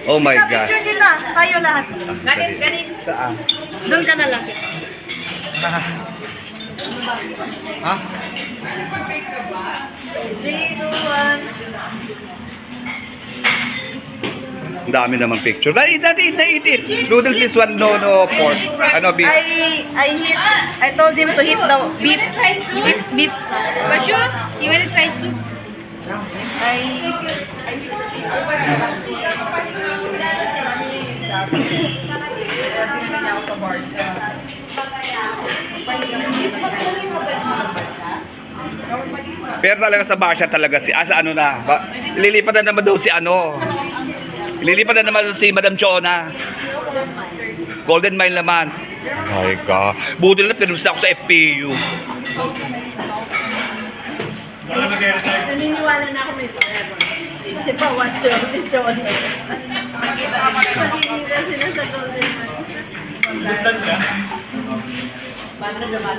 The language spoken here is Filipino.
Oh my Tita, God. picture dito. Tayo lahat. Ganis, ganis. Saan? Doon ka na lang. Ha? 3, 2, 1. Ang dami namang picture. Dati, eat. Noodles this one, no pork. Ano, beef? I told him to hit the beef. Hit beef. For sure, you want to try soup? Pero talaga sa Basha talaga si sa ano na. Lilipat na naman daw si ano. Lilipat na naman si Madam Chona. Golden Mile naman. Ay ka. Buti na pinusta ako sa FPU. Naniniwala na ako may forever. Si Pawas si John. Nakikita sila sa Golden Mile. Bundan ka? Paano naman?